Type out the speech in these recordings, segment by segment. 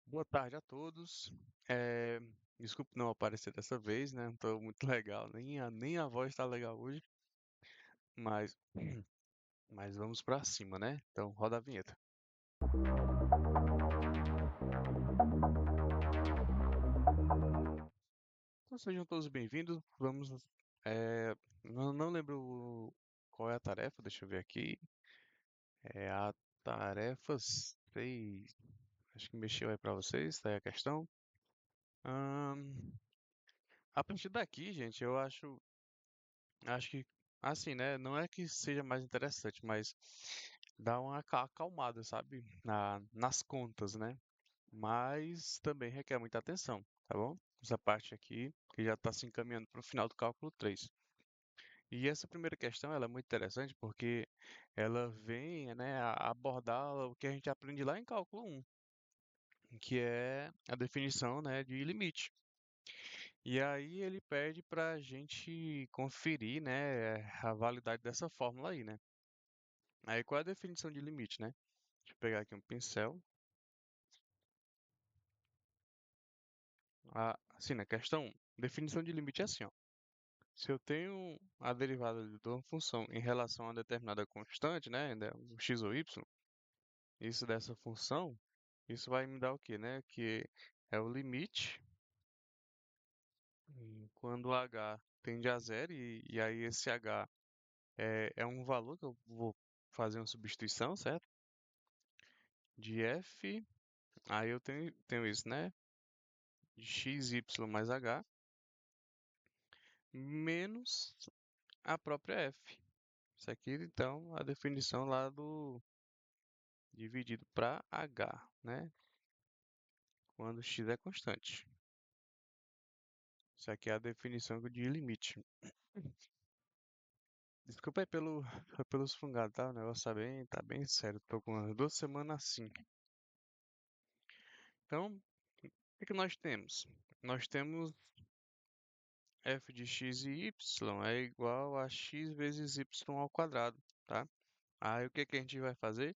Boa tarde a todos. É, Desculpe não aparecer dessa vez, né? Não tô muito legal, nem a voz tá legal hoje, mas, mas vamos pra cima, né? Então roda a vinheta. Então sejam todos bem-vindos. Não lembro qual é a tarefa, deixa eu ver aqui. É a tarefa 6. Acho que mexeu aí pra vocês, tá aí a questão. Ahn, a partir daqui, gente, Acho que, assim, né? Não é que seja mais interessante, mas dá uma acalmada, sabe? Nas contas, né? Mas também requer muita atenção, tá bom? Essa parte aqui, que já está se encaminhando para o final do cálculo 3. E essa primeira questão, ela é muito interessante porque ela vem, né, a abordar o que a gente aprende lá em cálculo 1, que é a definição, né, de limite. E aí ele pede para a gente conferir, né, a validade dessa fórmula aí, né? Aí qual é a definição de limite, né? Deixa eu pegar aqui um pincel. Assim, na questão 1, definição de limite é assim, ó. Se eu tenho a derivada de uma função em relação a determinada constante, né, um x ou y, isso dessa função, isso vai me dar o quê, né? Que é o limite quando h tende a zero e aí esse h é um valor que eu vou fazer uma substituição, certo? De f, aí eu tenho isso, né? De x, y mais h menos a própria f. Isso aqui, então, a definição lá do dividido para h, né? Quando x é constante. Isso aqui é a definição de limite. Desculpa aí pelos fungados, tá? O negócio tá bem sério. Tô com umas 2 semanas assim. Então, o que nós temos? Nós temos f de x e y é igual a x vezes y ao quadrado, tá? Aí o que que a gente vai fazer?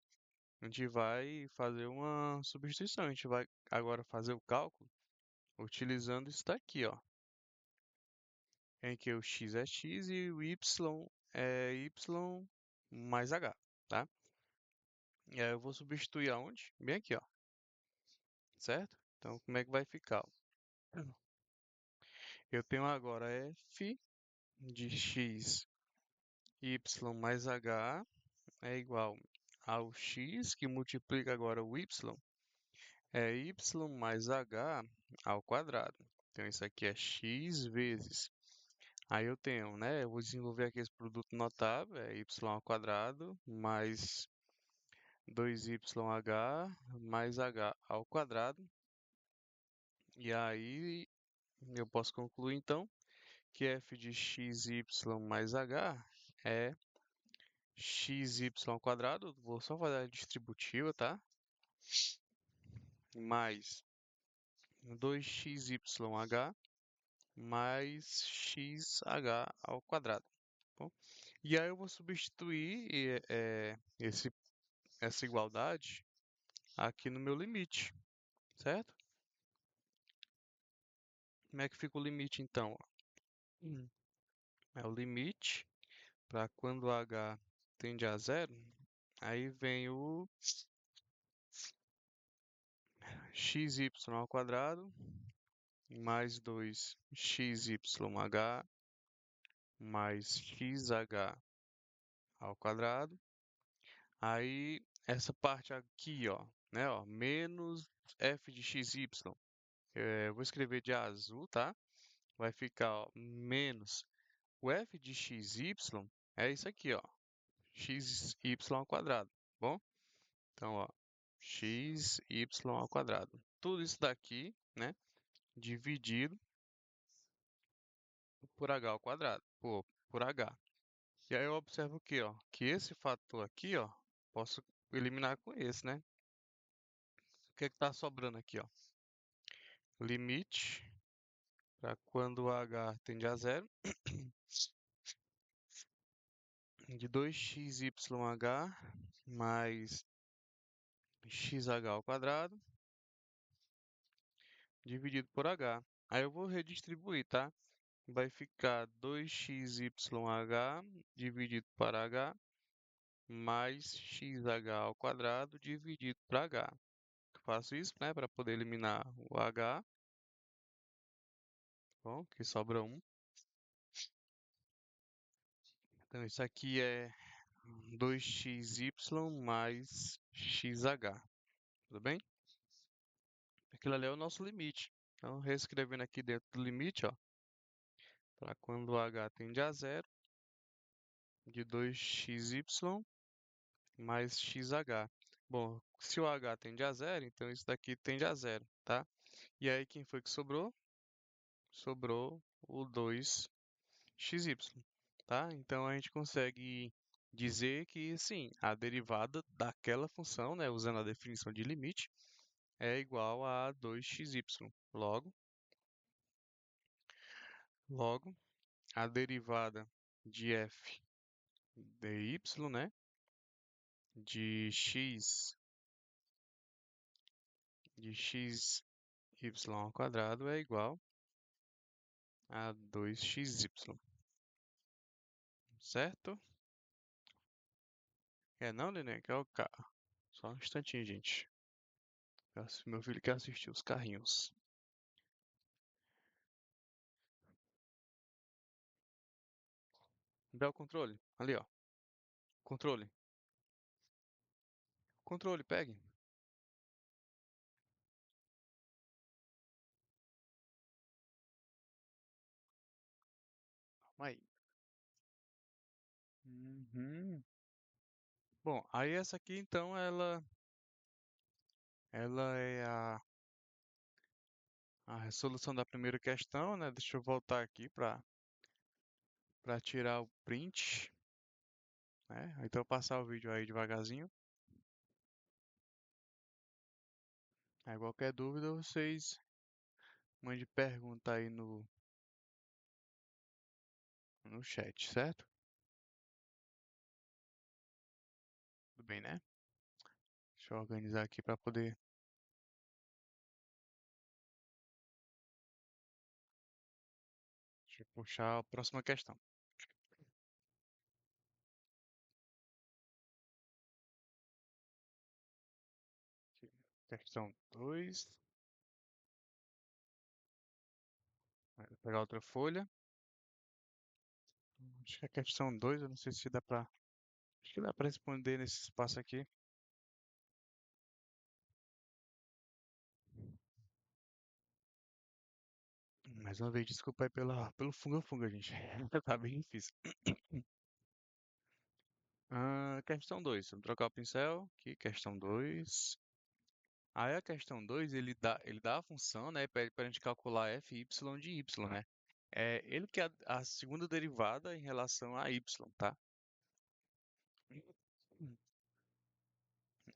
A gente vai fazer uma substituição. A gente vai agora fazer o cálculo utilizando isso daqui, ó. Em que o x é x e o y é y mais h, tá? E aí eu vou substituir aonde? Bem aqui, ó. Certo? Então, como é que vai ficar? Eu tenho agora f de x, y mais h é igual ao x, que multiplica agora o y, é y mais h ao quadrado. Então, isso aqui é x vezes. Aí eu tenho, né? Eu vou desenvolver aqui esse produto notável, é y ao quadrado mais 2yh mais h ao quadrado. E aí eu posso concluir então que f de xy mais h é xy ao quadrado. Vou só fazer a distributiva, tá? Mais 2xyh mais xh ao quadrado. Tá bom? E aí eu vou substituir essa igualdade aqui no meu limite, certo? Como é que fica o limite então? Ó? É o limite para quando h tende a zero, aí vem o xy ao quadrado mais 2xyh mais xh ao quadrado. Aí essa parte aqui, ó, né, ó, menos f de xy. Eu vou escrever de azul, tá? Vai ficar, ó, menos o f de xy é isso aqui, ó, xy ao quadrado, bom? Então, ó, xy ao quadrado. Tudo isso daqui, né, dividido por h ao quadrado, por h. E aí eu observo aqui, ó, que esse fator aqui, ó, posso eliminar com esse, né? O que é que tá sobrando aqui, ó? Limite para quando h tende a zero de 2xyh mais xh ao quadrado dividido por h. Aí eu vou redistribuir, tá? Vai ficar 2xyh dividido por h mais xh ao quadrado dividido por h. Eu faço isso, né, para poder eliminar o h. Bom, que sobra um. Então isso aqui é 2xy mais xh. Tudo bem? Aquilo ali é o nosso limite. Então, reescrevendo aqui dentro do limite, ó, para quando o h tende a zero, de 2xy mais xh. Bom, se o h tende a zero, então isso daqui tende a zero, tá? E aí, quem foi que sobrou? Sobrou o 2xy, tá? Então, a gente consegue dizer que, sim, a derivada daquela função, né, usando a definição de limite, é igual a 2xy. Logo, a derivada de f dy, né, de x y ao quadrado é igual a 2xy, certo? É não, neném, que é o carro. Só um instantinho, gente. Meu filho quer assistir os carrinhos. Dá o controle. Ali, ó. Controle. Controle, pegue. Calma aí. Uhum. Bom, aí essa aqui, então, ela é a resolução da primeira questão, né? Deixa eu voltar aqui para tirar o print, né? Então, passar o vídeo aí devagarzinho. Aí, qualquer dúvida, vocês mande pergunta aí no chat, certo? Tudo bem, né? Deixa eu organizar aqui para poder. Deixa eu puxar a próxima questão. Questão 2. Vou pegar outra folha. Acho que é questão 2. Eu não sei se dá pra. Acho que dá pra responder nesse espaço aqui. Mais uma vez, desculpa aí pelo funga-funga, gente. Tá bem difícil. Questão 2. Vamos trocar o pincel. Aqui, questão 2. Aí a questão 2 ele dá a função, né? Pede pra gente calcular f y de y, né? É ele que é a segunda derivada em relação a y, tá?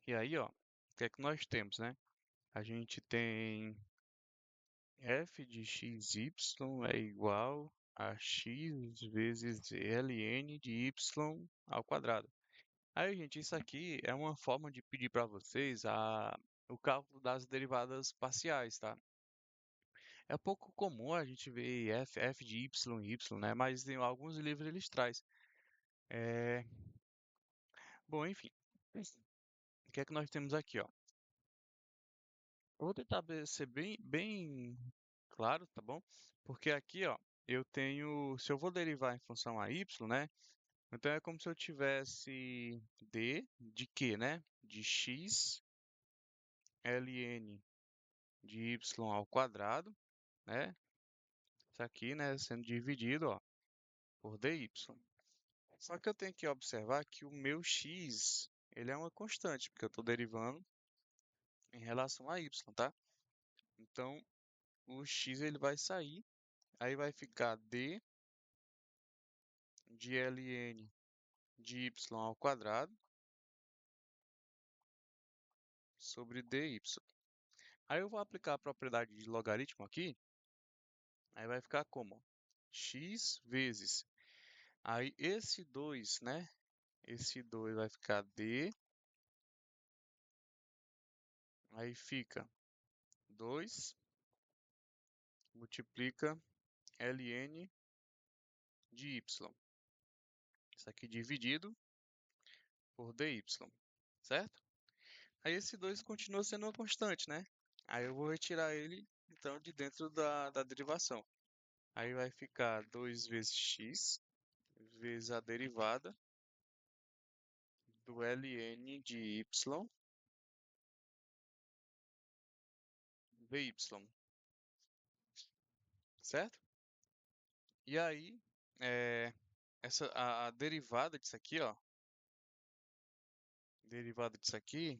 E aí, ó, o que é que nós temos, né? A gente tem f de xy é igual a x vezes ln de y ao quadrado. Aí, gente, isso aqui é uma forma de pedir para vocês o cálculo das derivadas parciais, tá? É pouco comum a gente ver f de y, né? Mas em alguns livros eles traz. É... Bom, enfim. O que é que nós temos aqui, ó? Eu vou tentar ser bem claro, tá bom? Porque aqui, ó, eu tenho, se eu vou derivar em função a y, né? Então é como se eu tivesse d de quê, né? De x ln de y ao quadrado, né? Isso aqui, né, sendo dividido, ó, por dy. Só que eu tenho que observar que o meu x, ele é uma constante, porque eu estou derivando em relação a y, tá? Então, o x ele vai sair, aí vai ficar d de ln de y ao quadrado sobre dy. Aí eu vou aplicar a propriedade de logaritmo aqui, aí vai ficar como? X vezes. Aí esse 2, né? Esse 2 vai ficar d, aí fica 2 multiplica ln de y. Isso aqui dividido por dy, certo? Aí esse 2 continua sendo uma constante, né? Aí eu vou retirar ele, então, de dentro da derivação. Aí vai ficar 2 vezes x vezes a derivada do ln de y dy, certo? E aí, a derivada disso aqui, ó, derivada disso aqui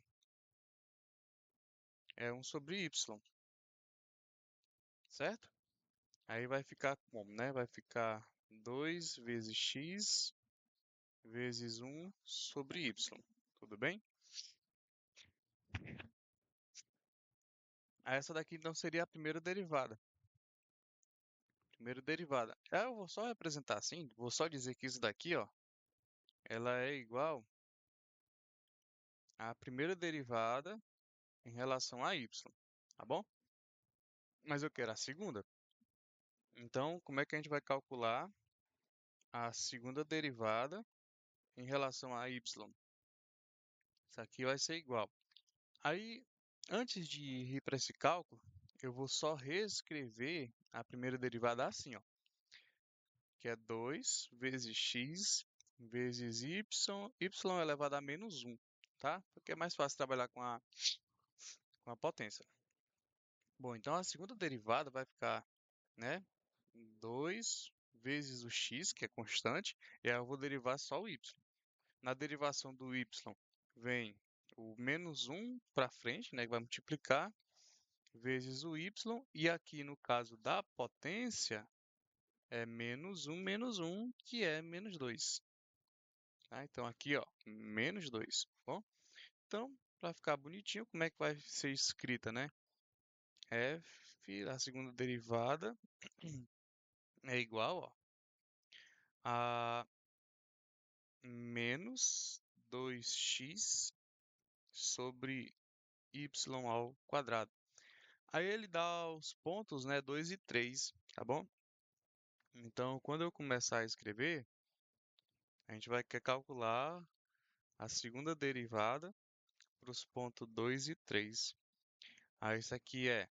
é 1 sobre y, certo? Aí vai ficar como, né? Vai ficar 2 vezes x vezes 1 sobre y. Tudo bem? Essa daqui então seria a primeira derivada. Primeira derivada. Eu vou só representar assim, vou só dizer que isso daqui, ó, ela é igual à primeira derivada em relação a y, tá bom? Mas eu quero a segunda. Então, como é que a gente vai calcular a segunda derivada em relação a y? Isso aqui vai ser igual. Aí, antes de ir para esse cálculo, eu vou só reescrever a primeira derivada assim, ó, que é 2 vezes x vezes y, y elevado a menos 1, tá? Porque é mais fácil trabalhar com a potência. Bom, então a segunda derivada vai ficar, né, 2 vezes o x, que é constante, e aí eu vou derivar só o y. Na derivação do y vem o menos 1 para frente, né, que vai multiplicar, vezes o y, e aqui no caso da potência é menos 1, que é menos 2. Tá? Então aqui, ó, menos 2. Bom, então, para ficar bonitinho, como é que vai ser escrita, né? F, a segunda derivada, é igual, ó, a menos 2x sobre y ao quadrado. Aí ele dá os pontos, né, 2 e 3, tá bom? Então, quando eu começar a escrever, a gente vai querer calcular a segunda derivada para os pontos 2 e 3. Aí isso aqui é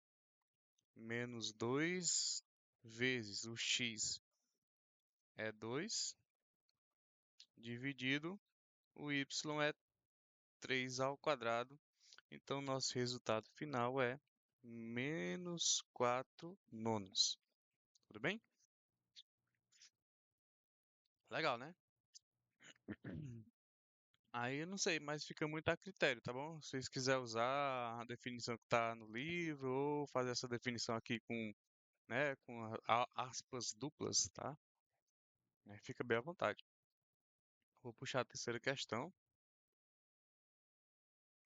menos 2 vezes o x é 2, dividido o y é 3 ao quadrado. Então, nosso resultado final é menos 4 nonos. Tudo bem? Legal, né? Aí eu não sei, mas fica muito a critério, tá bom? Se vocês quiserem usar a definição que está no livro ou fazer essa definição aqui com, né, com aspas duplas, tá? Fica bem à vontade. Vou puxar a terceira questão.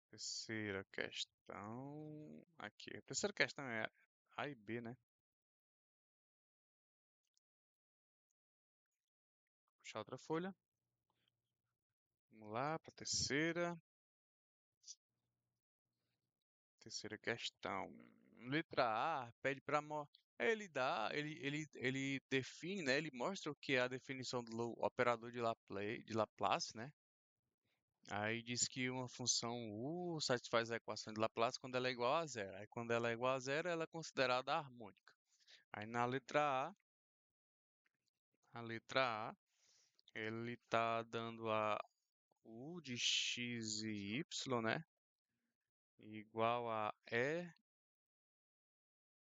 Terceira questão. Aqui. A terceira questão é A e B, né? Puxar outra folha. Vamos lá para a terceira. Terceira questão. Letra A pede para ele define, né? Ele mostra o que é a definição do operador de Laplace, né? Aí diz que uma função U satisfaz a equação de Laplace quando ela é igual a zero. Aí quando ela é igual a zero, ela é considerada harmônica. Aí na letra A, ele está dando a U de x e y, né? Igual a E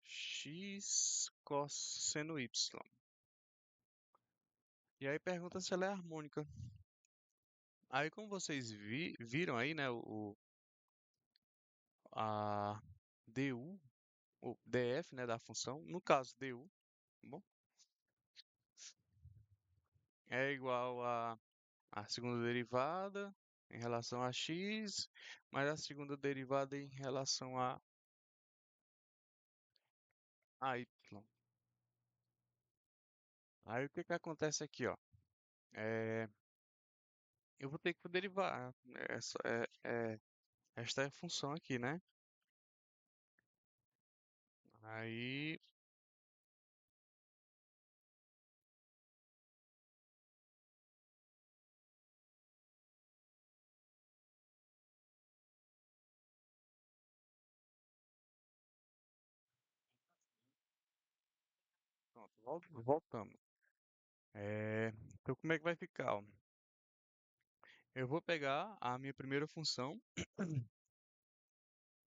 x cosseno y. E aí pergunta se ela é harmônica. Aí como vocês viram aí, né, a du, o df, né, da função, no caso du, tá bom? É igual a segunda derivada em relação a x, mais a segunda derivada em relação a y. Aí o que que acontece aqui, ó? É, eu vou ter que derivar esta é a função aqui, né? Aí Voltamos. Então, como é que vai ficar? Ó? Eu vou pegar a minha primeira função,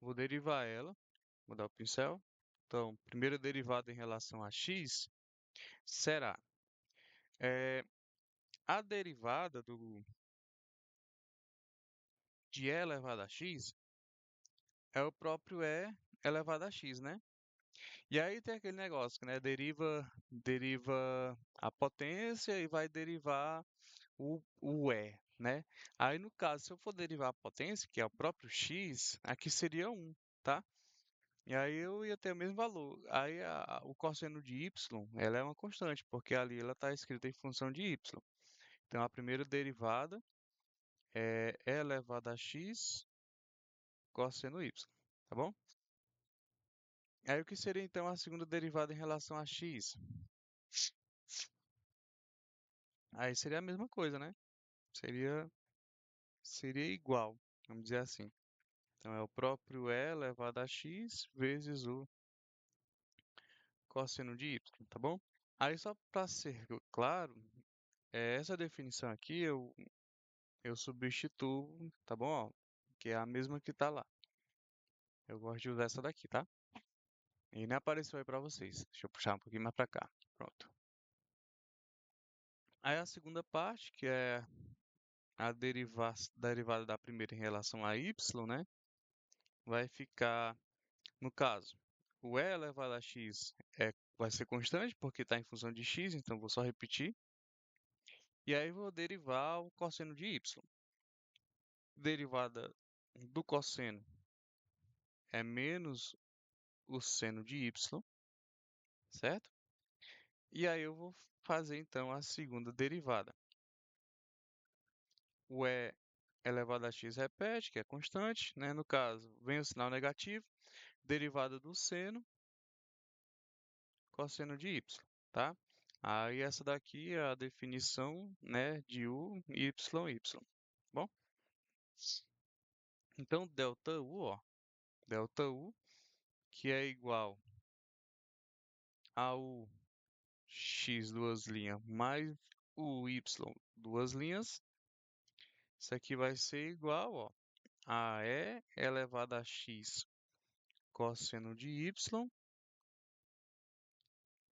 vou derivar ela, vou dar o pincel. Então, primeira derivada em relação a x será eh, a derivada de e elevado a x é o próprio e elevado a x, né? E aí tem aquele negócio, né? Deriva a potência e vai derivar o e, né? Aí no caso, se eu for derivar a potência, que é o próprio x, aqui seria 1, tá? E aí eu ia ter o mesmo valor. Aí o cosseno de y, ela é uma constante, porque ali ela está escrita em função de y. Então a primeira derivada é e elevado a x cosseno y, tá bom? Aí o que seria então a segunda derivada em relação a x? Aí seria a mesma coisa, né? Seria, seria igual, vamos dizer assim. Então é o próprio e elevado a x vezes o cosseno de y, tá bom? Aí só para ser claro, essa definição aqui eu substituo, tá bom? Ó, que é a mesma que tá lá. Eu gosto de usar essa daqui, tá? E nem apareceu aí para vocês. Deixa eu puxar um pouquinho mais para cá. Pronto. Aí a segunda parte, que é a derivada da primeira em relação a y, né? Vai ficar, no caso, o e elevado a x vai ser constante, porque está em função de x, então vou só repetir. E aí vou derivar o cosseno de y. Derivada do cosseno é menos o seno de y, certo? E aí eu vou fazer então a segunda derivada. O e elevado a x repete, que é constante, né? No caso, vem o sinal negativo, derivada do seno, cosseno de y, tá? Aí essa daqui é a definição, né, de u, y, y. Bom, então delta u, ó, delta u, que é igual a u x duas linhas mais o y duas linhas, isso aqui vai ser igual, ó, a e elevado a x cosseno de y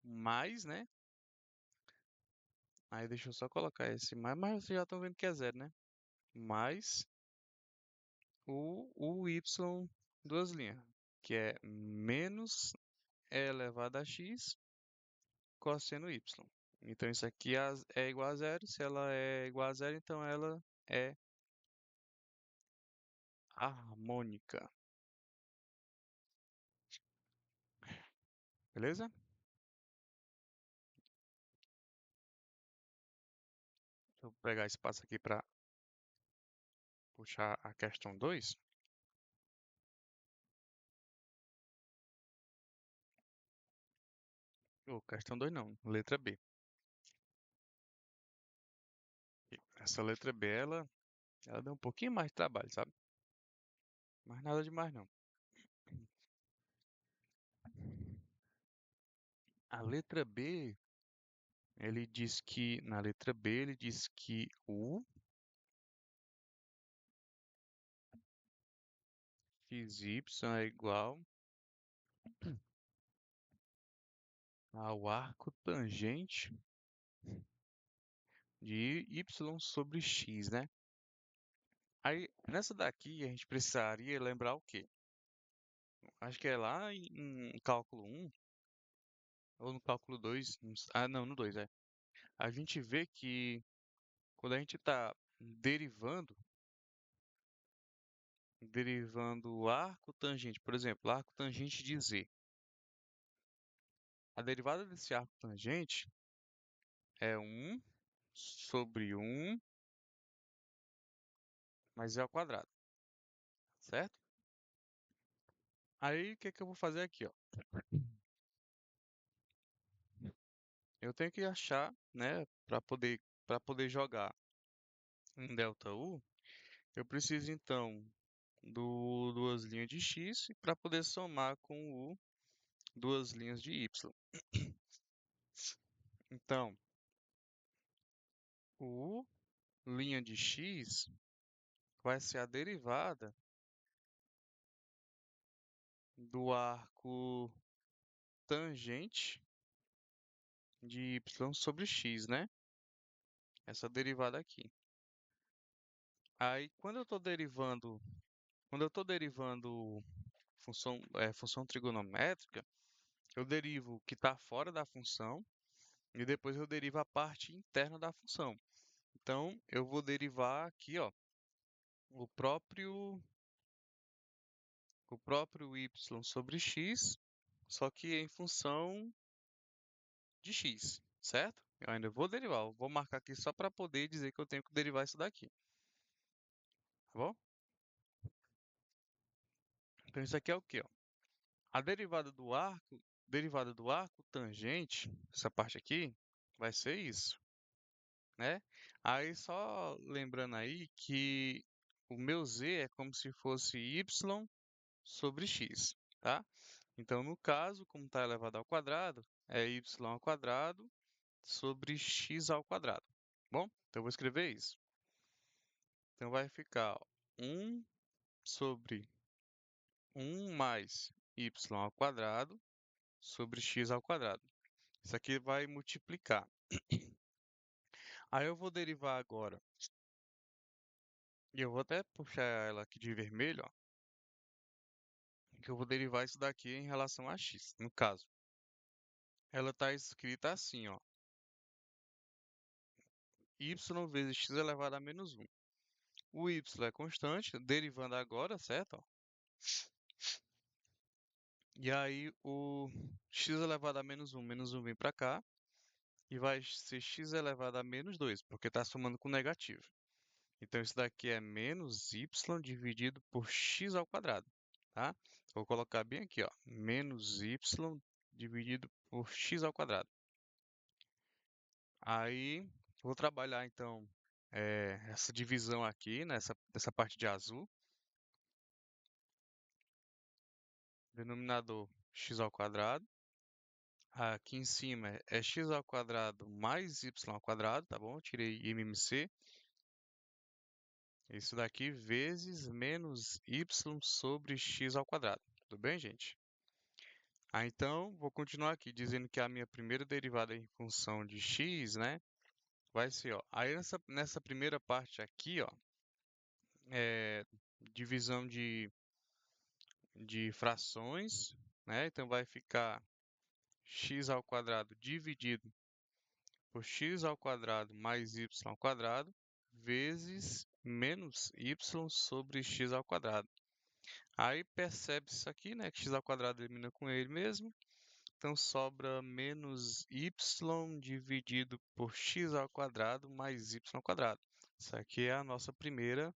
mais, né? Aí deixa eu só colocar esse mais, mas vocês já estão vendo que é zero, né? Mais o y duas linhas, que é menos e elevado a x cosseno y. Então isso aqui é igual a zero. Se ela é igual a zero, então ela é harmônica. Beleza? Vou pegar espaço aqui para puxar a questão 2. Ou questão 2 não, letra B. Essa letra B, ela deu um pouquinho mais de trabalho, sabe? Mas nada demais não. A letra B, na letra B, ele diz que o xy é igual ao arco tangente de y sobre x, né? Aí, nessa daqui, a gente precisaria lembrar o quê? Acho que é lá em cálculo um ou no cálculo 2. Ah, não, no 2 é. A gente vê que quando a gente está derivando o arco tangente, por exemplo, arco tangente de z. A derivada desse arco tangente é um sobre um mais z ao quadrado, certo? Aí, o que que eu vou fazer aqui, ó? Eu tenho que achar, né, para poder jogar um delta u, eu preciso então do duas linhas de x para poder somar com o duas linhas de y. Então, o linha de x vai ser a derivada do arco tangente de y sobre x, né? Essa derivada aqui. Aí, quando eu estou derivando função trigonométrica, eu derivo o que está fora da função e depois eu derivo a parte interna da função. Então, eu vou derivar aqui, ó, o próprio, o próprio y sobre x, só que em função de x, certo? Eu ainda vou derivar, eu vou marcar aqui só para poder dizer que eu tenho que derivar isso daqui, tá bom? Então, isso aqui é o quê, ó? A derivada do arco tangente, essa parte aqui, vai ser isso, né? Aí só lembrando aí que o meu z é como se fosse y sobre x, tá? Então, no caso, como está elevado ao quadrado, é y ao quadrado sobre x ao quadrado. Bom, então eu vou escrever isso. Então vai ficar ó, 1 sobre 1 mais y ao quadrado sobre x ao quadrado. Isso aqui vai multiplicar. Aí eu vou derivar agora, e eu vou até puxar ela aqui de vermelho, ó, que eu vou derivar isso daqui em relação a x. No caso, ela está escrita assim, ó, y vezes x elevado a menos 1. O y é constante, derivando agora, certo? Ó. E aí o x elevado a menos 1 vem para cá, e vai ser x elevado a menos 2, porque está somando com negativo. Então, isso daqui é menos y dividido por x ao quadrado, tá? Vou colocar bem aqui, ó, menos y dividido por x ao quadrado. Aí, vou trabalhar, então, essa divisão aqui, nessa parte de azul. Denominador x ao quadrado. Aqui em cima é x ao quadrado mais y ao quadrado, tá bom? Eu tirei MMC. Isso daqui vezes menos y sobre x ao quadrado. Tudo bem, gente? Então, vou continuar aqui dizendo que a minha primeira derivada em função de x, né, vai ser, ó, aí nessa primeira parte aqui, ó, é divisão de frações, né, então vai ficar x ao quadrado dividido por x ao quadrado mais y ao quadrado vezes menos y sobre x ao quadrado. Aí percebe isso aqui, né, que x ao quadrado elimina com ele mesmo. Então sobra menos y dividido por x ao quadrado mais y ao quadrado. Isso aqui é a nossa primeira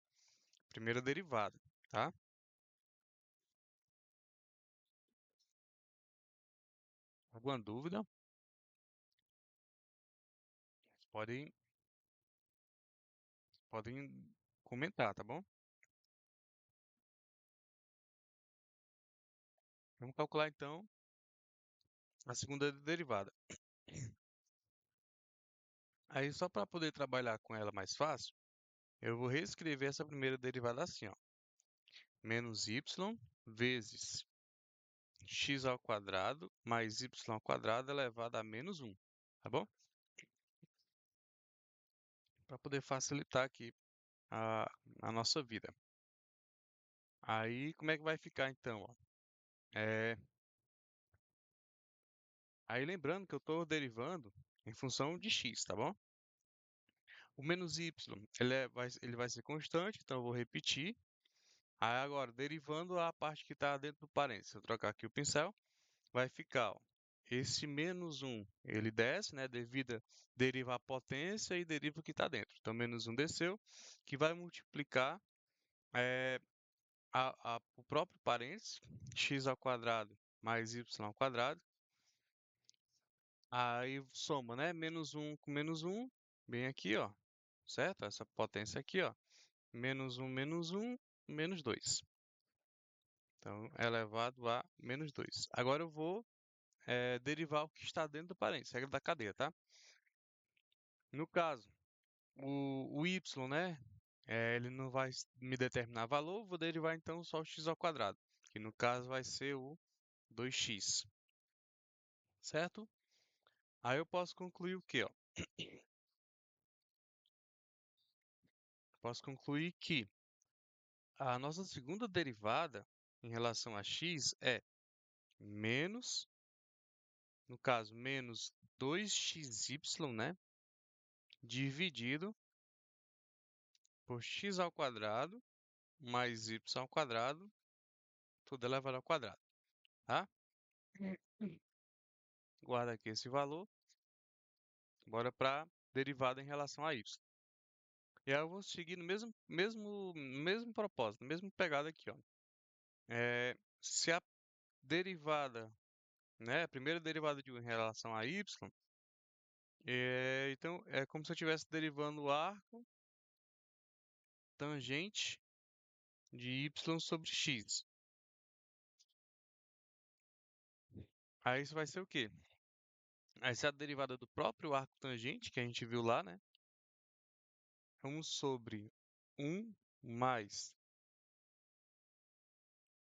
derivada, tá? Alguma dúvida? Podem, podem comentar, tá bom? Vamos calcular então a segunda derivada. Aí só para poder trabalhar com ela mais fácil, eu vou reescrever essa primeira derivada assim, ó. Menos y vezes x ao quadrado mais y ao quadrado elevado a menos 1, tá bom? Para poder facilitar aqui a, a nossa vida. Aí, como é que vai ficar então? Ó? É, aí, lembrando que eu estou derivando em função de x, tá bom? O menos y, ele vai ser constante, então eu vou repetir. Aí, agora, derivando a parte que está dentro do parênteses. Se eu trocar aqui o pincel, vai ficar, ó, esse menos 1, ele desce, né? Deriva a potência e deriva o que está dentro. Então, menos 1 desceu, que vai multiplicar é, o próprio parênteses, x ao quadrado mais y ao quadrado. Aí soma, né? Menos um, bem aqui, ó. Certo? Essa potência aqui, ó. Menos um, menos 2. Então, é elevado a menos 2. Agora eu vou derivar o que está dentro do parênteses, regra da cadeia, tá? No caso, o y, né? Ele não vai me determinar valor, vou derivar então só o x ao quadrado, que no caso vai ser o 2x, certo? Aí eu posso concluir o quê, ó? Posso concluir que a nossa segunda derivada em relação a x é menos, no caso, menos 2xy, né? Dividido por x ao quadrado mais y ao quadrado, tudo elevado ao quadrado, tá? Guarda aqui esse valor. Bora para derivada em relação a y. E aí eu vou seguir no mesmo propósito, mesmo pegada aqui, ó. Se a derivada, né, a primeira derivada de u em relação a y, então é como se eu estivesse derivando o arco tangente de y sobre x. Aí isso vai ser o quê? Essa é a derivada do próprio arco tangente, que a gente viu lá, né? 1 sobre 1 mais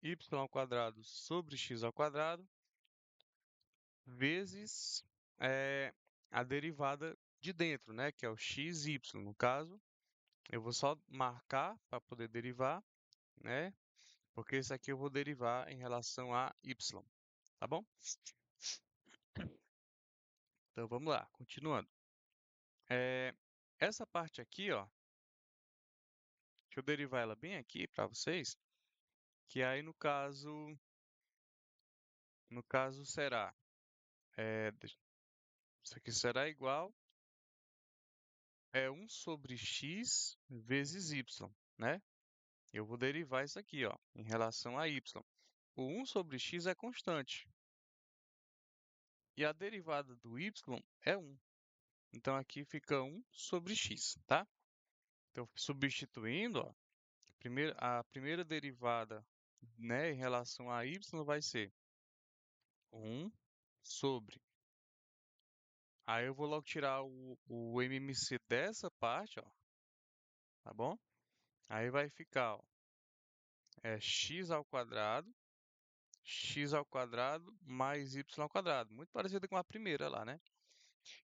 y ao quadrado sobre x ao quadrado, vezes a derivada de dentro, né? Que é o xy. No caso, eu vou só marcar para poder derivar, né? Porque isso aqui eu vou derivar em relação a y, tá bom? Então vamos lá, continuando. Essa parte aqui, ó, deixa eu derivar ela bem aqui para vocês, que aí no caso será, isso aqui será igual 1 sobre x vezes y, né? Eu vou derivar isso aqui, ó, em relação a y. O 1 sobre x é constante. E a derivada do y é 1. Então aqui fica 1 sobre x, tá? Então, substituindo, ó, a primeira derivada, né, em relação a y vai ser 1 sobre. Aí eu vou logo tirar o MMC dessa parte, ó, tá bom? Aí vai ficar, ó, x ao quadrado mais y ao quadrado. Muito parecido com a primeira lá, né?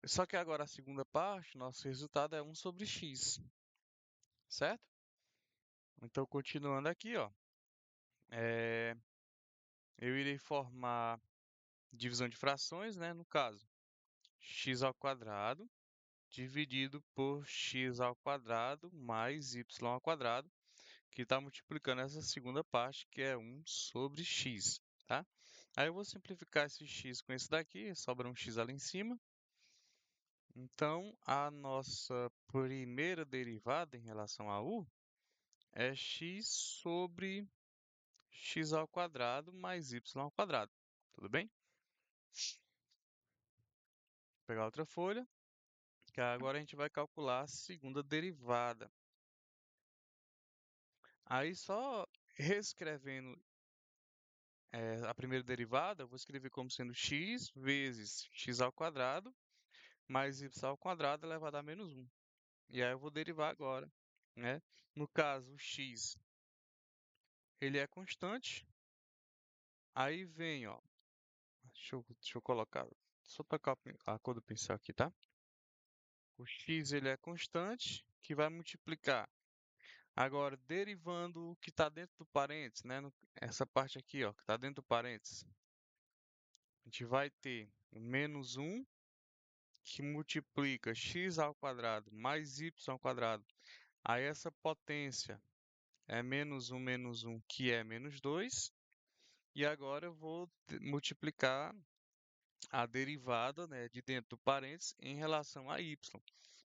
Só que agora a segunda parte, nosso resultado é 1 sobre x, certo? Então, continuando aqui, ó, é, eu irei formar divisão de frações, né? No caso, x ao quadrado dividido por x ao quadrado mais y ao quadrado, que está multiplicando essa segunda parte, que é 1 sobre x, tá? Aí eu vou simplificar esse x com esse daqui, sobra um x ali em cima. Então, a nossa primeira derivada em relação a u é x sobre x ao quadrado mais y ao quadrado. Tudo bem? Vou pegar outra folha, que agora a gente vai calcular a segunda derivada. Aí só reescrevendo a primeira derivada, eu vou escrever como sendo x vezes x ao quadrado mais y ao quadrado elevado a menos 1. E aí eu vou derivar agora, né? No caso, o x, ele é constante. Aí vem, ó, deixa eu colocar, só tocar a cor do pincel aqui, tá? O x, ele é constante, que vai multiplicar. Agora, derivando o que está dentro do parênteses, né? Essa parte aqui, ó, que está dentro do parênteses, a gente vai ter o menos 1, que multiplica x ao quadrado mais y ao quadrado. Aí essa potência é menos 1, que é menos 2. E agora eu vou multiplicar a derivada, né, de dentro do parênteses em relação a y,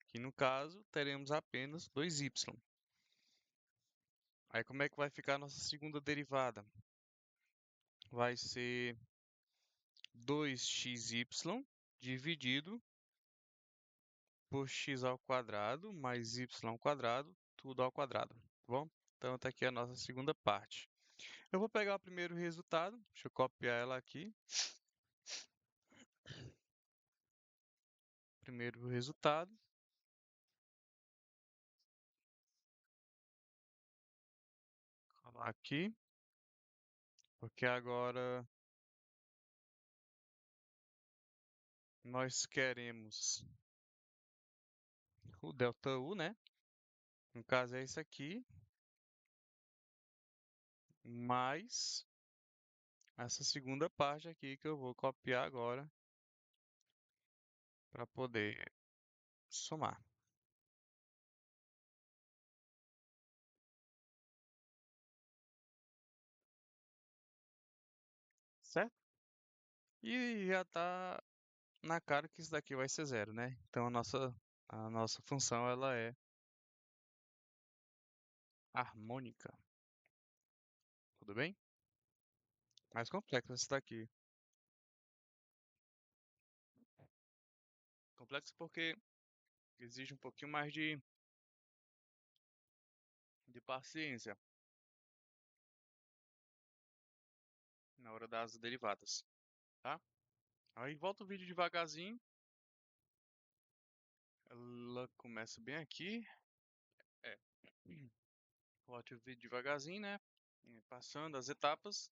que no caso teremos apenas 2y. Aí como é que vai ficar a nossa segunda derivada? Vai ser 2xy dividido por x ao quadrado mais y ao quadrado, tudo ao quadrado, tá bom? Então está aqui a nossa segunda parte. Eu vou pegar o primeiro resultado, deixa eu copiar ela aqui. primeiro o resultado. Colar aqui, porque agora nós queremos o ΔU, né? No caso é isso aqui, mais essa segunda parte aqui que eu vou copiar agora para poder somar, certo? E já está na cara que isso daqui vai ser zero, né? Então a nossa função ela é harmônica, tudo bem? Mais complexa essa daqui. Complexo porque exige um pouquinho mais de paciência na hora das derivadas, tá? Aí volta o vídeo devagarzinho. Ela começa bem aqui. É. Volta o vídeo devagarzinho, né? Passando as etapas.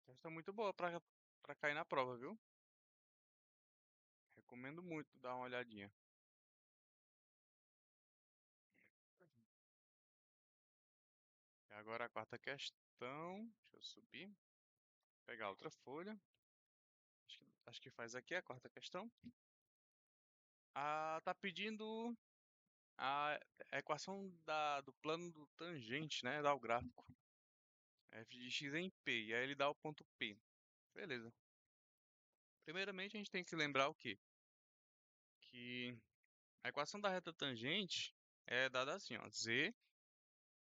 Essa é muito boa para cair na prova, viu? Recomendo muito dar uma olhadinha. E agora a quarta questão. Deixa eu subir. Pegar outra folha. Acho que faz aqui a quarta questão. Tá pedindo a equação do plano do tangente, né? Dá o gráfico. F de x em P. E aí ele dá o ponto P. Beleza. Primeiramente a gente tem que lembrar o quê? Que a equação da reta tangente é dada assim, ó. Z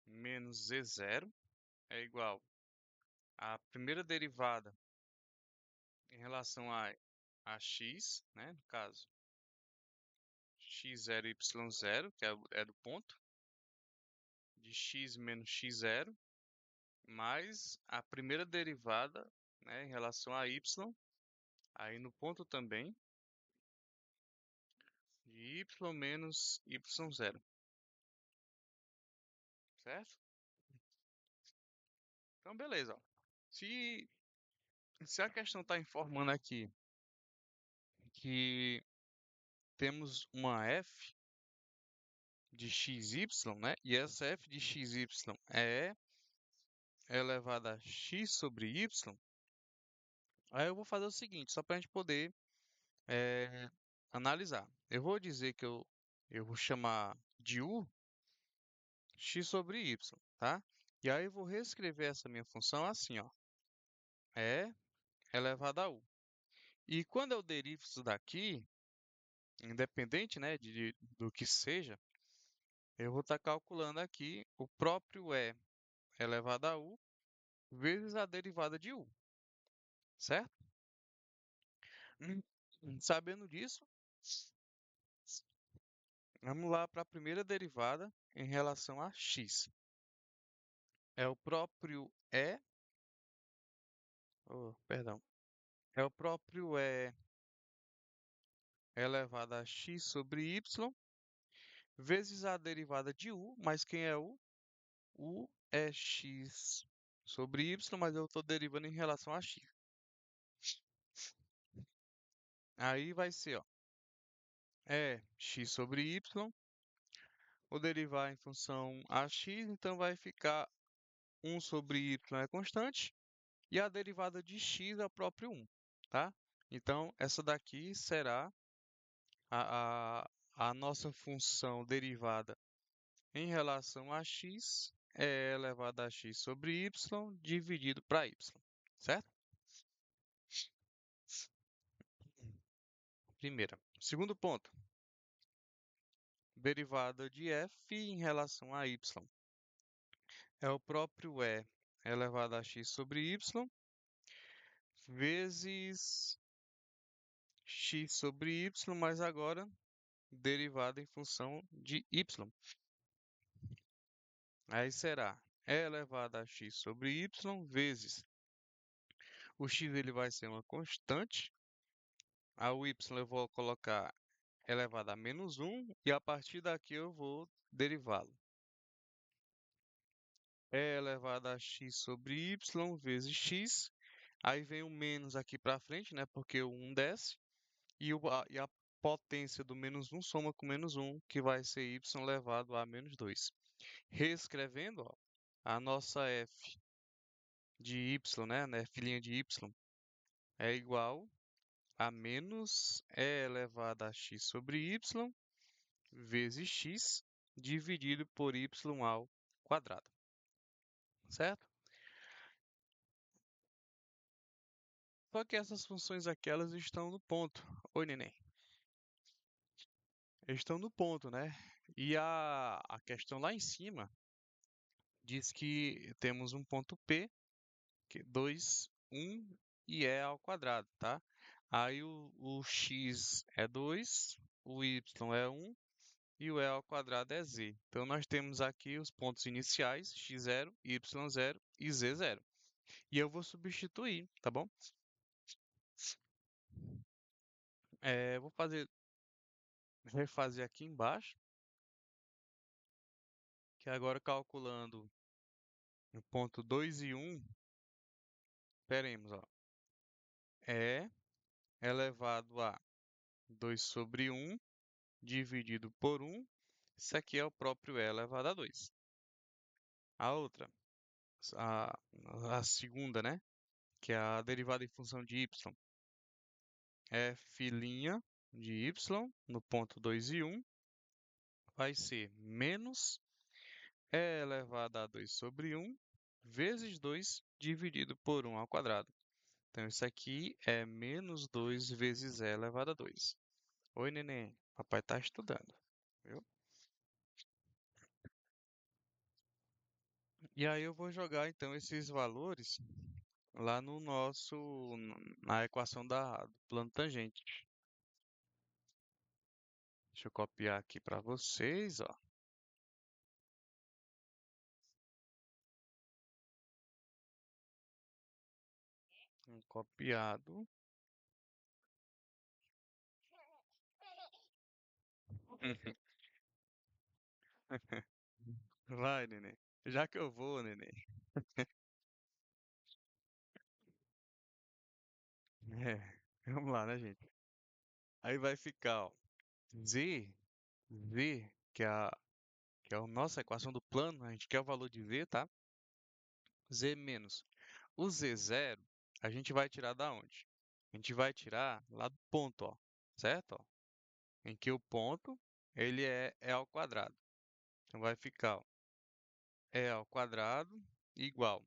menos Z0 é igual à primeira derivada em relação a x, né? No caso, x0 e y0, que é do ponto, de x menos x0, mais a primeira derivada, né, em relação a y, aí no ponto também, de y menos y0, certo? Então, beleza, ó. Se a questão está informando aqui que temos uma f de xy, né? E essa f de xy é elevada a x sobre y, aí eu vou fazer o seguinte, só para a gente poder analisar. Eu vou dizer que eu vou chamar de u x sobre y, tá? E aí eu vou reescrever essa minha função assim, ó. É elevado a u. E quando eu derivo isso daqui, independente, né, do que seja, eu vou estar calculando aqui o próprio e elevado a u vezes a derivada de u, certo? Sabendo disso, vamos lá para a primeira derivada em relação a x. É o próprio perdão, é o próprio e elevado a x sobre y vezes a derivada de u, mas quem é u? U é x sobre y, mas eu estou derivando em relação a x. Aí vai ser, ó, é x sobre y, vou derivar em função ax, então vai ficar 1 sobre y é constante, e a derivada de x é o próprio 1, tá? Então, essa daqui será a, a nossa função derivada em relação a x é elevado a x sobre y dividido para y, certo? Primeira. Segundo ponto, derivada de f em relação a y é o próprio e elevado a x sobre y vezes x sobre y, mas agora derivada em função de y. Aí será e elevado a x sobre y vezes o x ele vai ser uma constante, o y eu vou colocar elevado a menos um e a partir daqui eu vou derivá-lo. É elevado a x sobre y vezes x. Aí vem o menos aqui para frente, né? Porque o 1 desce. E a potência do menos um soma com menos um, que vai ser y elevado a menos 2. Reescrevendo, ó, a nossa f de y, né? F' de y é igual a menos e elevado a x sobre y vezes x dividido por y ao quadrado, certo? Só que essas funções aqui, elas estão no ponto. Oi, neném. Estão no ponto, né? E a questão lá em cima diz que temos um ponto P, que é 2, 1 e E ao quadrado, tá? Aí o x é 2, o y é 1 e o E ao quadrado é z. Então, nós temos aqui os pontos iniciais, x0, y0 e z0. E eu vou substituir, tá bom? Vou refazer aqui embaixo, que agora calculando o ponto 2 e 1, teremos, ó, E elevado a 2 sobre 1 dividido por 1. Isso aqui é o próprio E elevado a 2. A outra, a, a segunda, né? Que é a derivada em função de y. F' de y no ponto 2 e 1 vai ser menos E elevado a 2 sobre 1 vezes 2 dividido por 1 ao quadrado. Então, isso aqui é menos 2 vezes E elevado a 2. Oi, neném. Papai está estudando, viu? E aí eu vou jogar, então, esses valores lá no na equação do plano tangente. Deixa eu copiar aqui para vocês, ó. Copiado. Vai, neném. Já que eu vou, neném. É, vamos lá, né, gente? Aí vai ficar, ó, z, que é a nossa equação do plano, a gente quer o valor de v, tá? Z menos o z0, a gente vai tirar da onde? A gente vai tirar lá do ponto, ó, certo? Ó, em que o ponto, ele é E ao quadrado. Então, vai ficar, ó, E ao quadrado igual.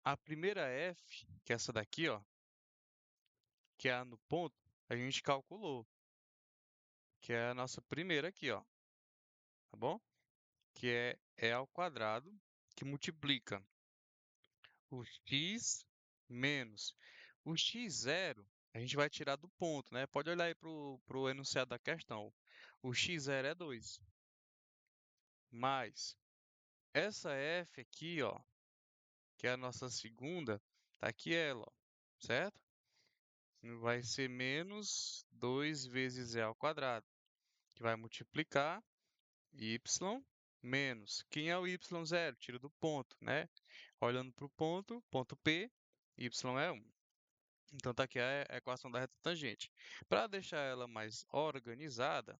A primeira f, que é essa daqui, ó, que é a no ponto, a gente calculou, que é a nossa primeira aqui, ó, tá bom? Que é E ao quadrado, que multiplica o x menos o x0, a gente vai tirar do ponto, né? Pode olhar aí para o enunciado da questão. O x0 é 2, mais essa f aqui, ó, que é a nossa segunda, tá aqui ela, ó, certo? Vai ser menos 2 vezes E ao quadrado, que vai multiplicar y menos. Quem é o y0? Tira do ponto, né? Olhando para o ponto P, y é 1. Então, está aqui a equação da reta tangente. Para deixar ela mais organizada,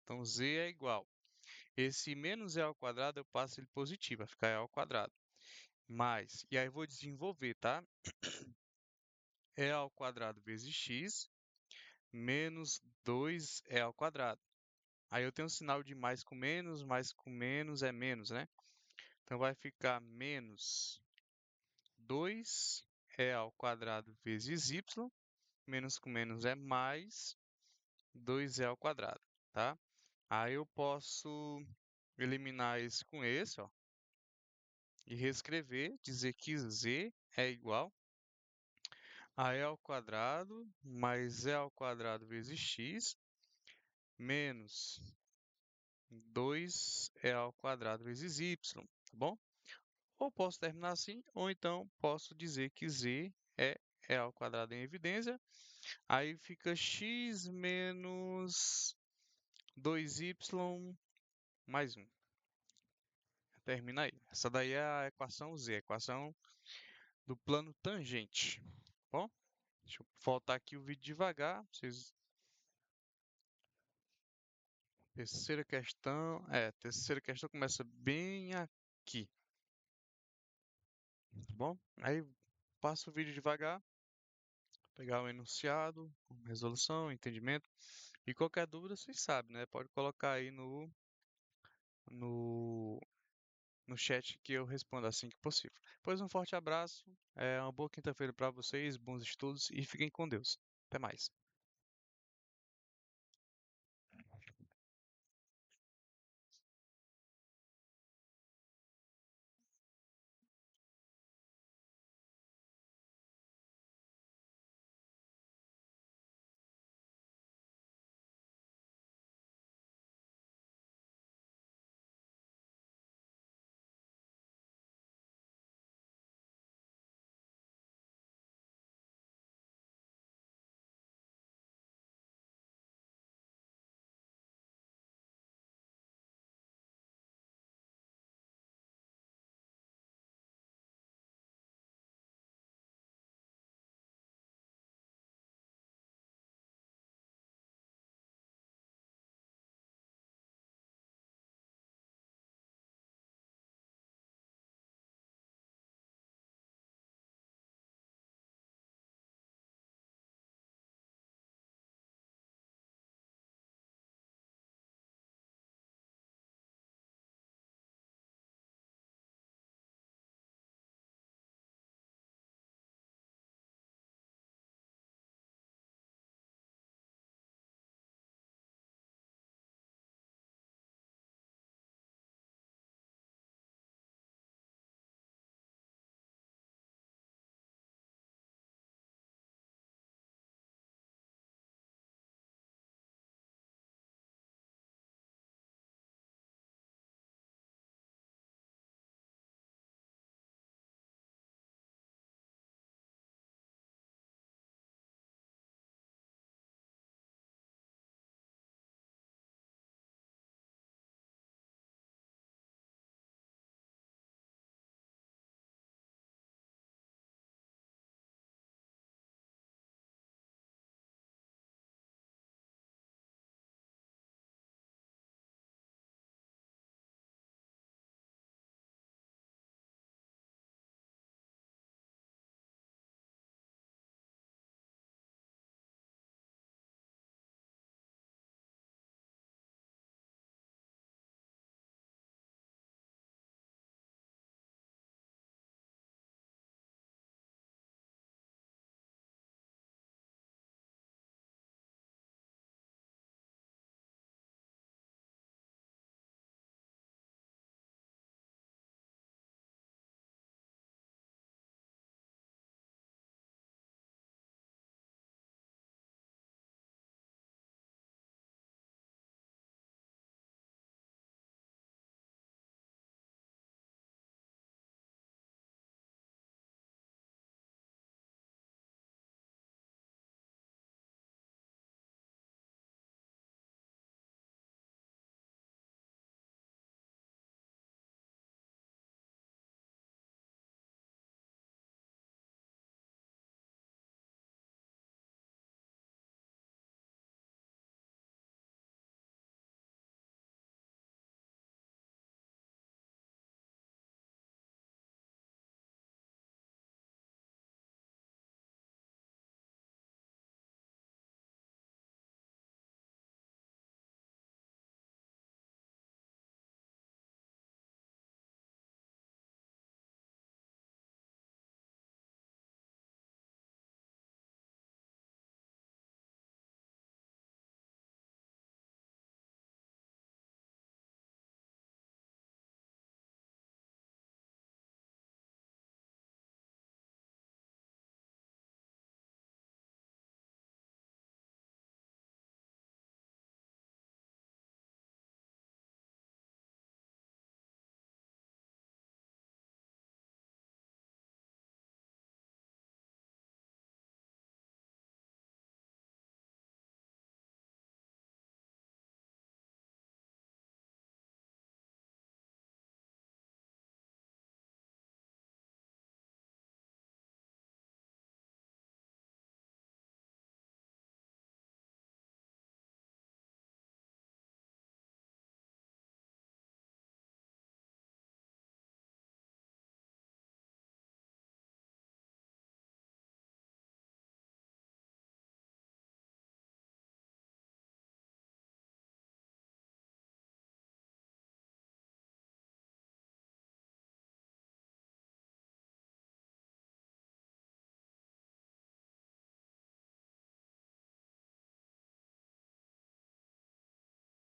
então z é igual. Esse menos e ao quadrado eu passo ele positivo, vai ficar e ao quadrado. Mais, e aí eu vou desenvolver, tá? E ao quadrado vezes x menos 2 ao quadrado. Aí eu tenho um sinal de mais com menos é menos, né? Então vai ficar menos 2 ao quadrado vezes y, menos com menos é mais 2 ao quadrado, tá? Aí eu posso eliminar esse com esse, ó, e reescrever, dizer que z é igual a e ao quadrado mais e ao quadrado vezes x menos 2 ao quadrado vezes y, tá bom? Ou posso terminar assim, ou então posso dizer que z é é ao quadrado em evidência. Aí fica x menos 2y mais um. Termina aí. Essa daí é a equação Z, a equação do plano tangente. Bom, deixa eu voltar aqui o vídeo devagar. Terceira questão começa bem aqui, tá bom? Aí passa o vídeo devagar, pegar o enunciado, resolução, entendimento. E qualquer dúvida, vocês sabem, né? Pode colocar aí no, no chat que eu respondo assim que possível. Pois um forte abraço, uma boa quinta-feira para vocês, bons estudos e fiquem com Deus. Até mais.